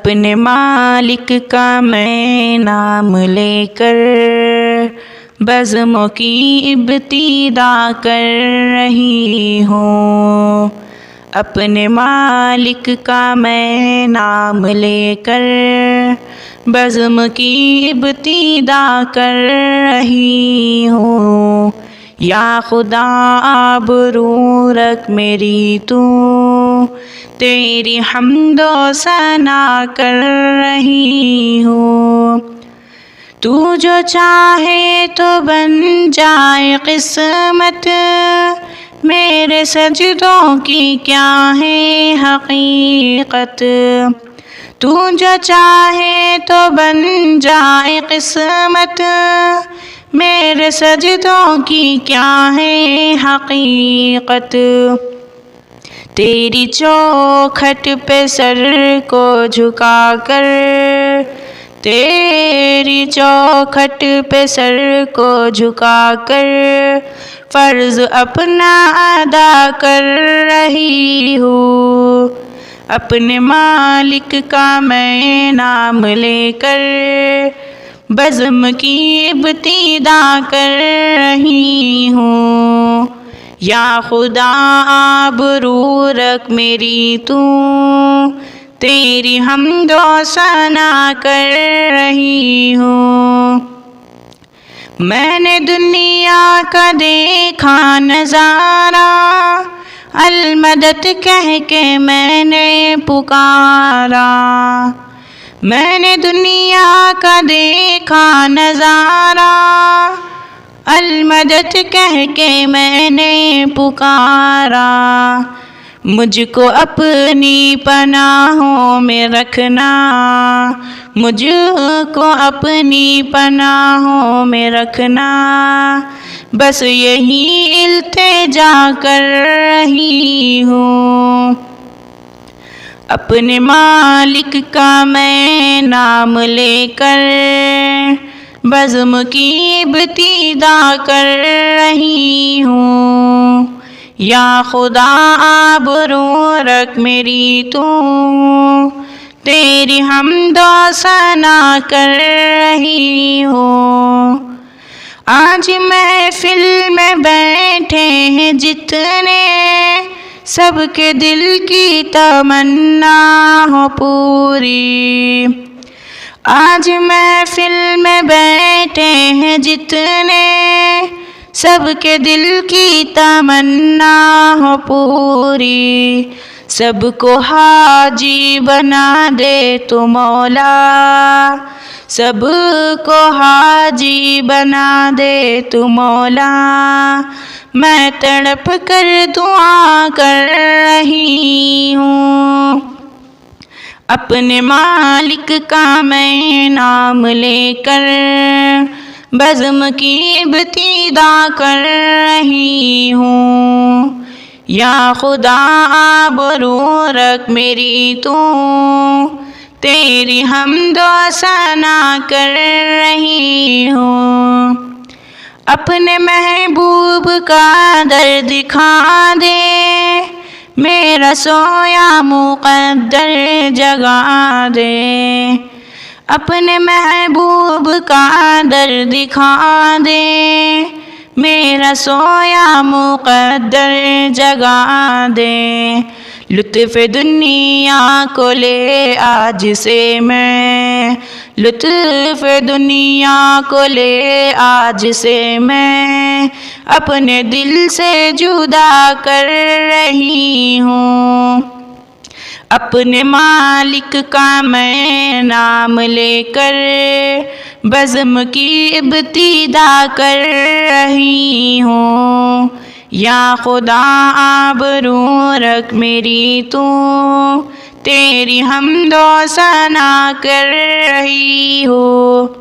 अपने मालिक का मैं नाम लेकर बज़्मों की इब्तिदा कर रही हूँ। अपने मालिक का मैं नाम लेकर बज़्म की इब्तिदा कर रही हूँ। या खुदा आबरू रख मेरी तू, तेरी हम्दो सना कर रही हूँ। तू जो चाहे तो बन जाए किस्मत, मेरे सजदों की क्या है हकीकत। तू जो चाहे तो बन जाए किस्मत, मेरे सजदों की क्या है हकीकत। तेरी चौखट पे सर को झुकाकर, तेरी चौखट पे सर को झुकाकर फ़र्ज़ अपना अदा कर रही हूँ। अपने मालिक का मैं नाम लेकर बज़्म की इब्तिदा कर रही हूँ। या खुदा आबरू रख मेरी तू, तेरी हम्दो सना कर रही हूँ। मैंने दुनिया का देखा नज़ारा, अल मदद कह के मैंने पुकारा। मैंने दुनिया का देखा नज़ारा, अल मदद कह के मैंने पुकारा। मुझको अपनी पनाहों में रखना, मुझको अपनी पनाहों में रखना, बस यही इल्तिजा कर रही हूँ। अपने मालिक का मैं नाम लेकर बज़्म की इब्तिदा कर रही हूँ। या खुदा आबरू रख मेरी तू, तेरी हम्दो सना कर रही हूँ। आज महफिल में बैठे हैं जितने, सबके दिल की तमन्ना हो पूरी। आज महफिल में बैठे हैं जितने, सबके दिल की तमन्ना हो पूरी। सबको हाजी बना दे तू मौला, सबको हाजी बना दे तू मौला। मैं तड़प कर दुआ कर रही हूँ। अपने मालिक का मैं नाम लेकर बज़्म की इब्तिदा कर रही हूँ। या खुदा आबरू रख मेरी तू, तेरी हम्दो सना कर रही हूँ। अपने महबूब का दर दिखा दे, मेरा सोया मुक़द्दर जगा दे। अपने महबूब का दर दिखा दे, मेरा सोया मुक़द्दर जगा दे। लुत्फ़ दुनिया को ले आज से मैं, लुत्फ़ दुनिया को ले आज से मैं, अपने दिल से जुदा कर रही हूँ। अपने मालिक का मैं नाम लेकर बज़्म की इब्तिदा कर रही हूँ। या खुदा आबरू रख मेरी तू, तेरी हम्दो सना कर रही हूँ।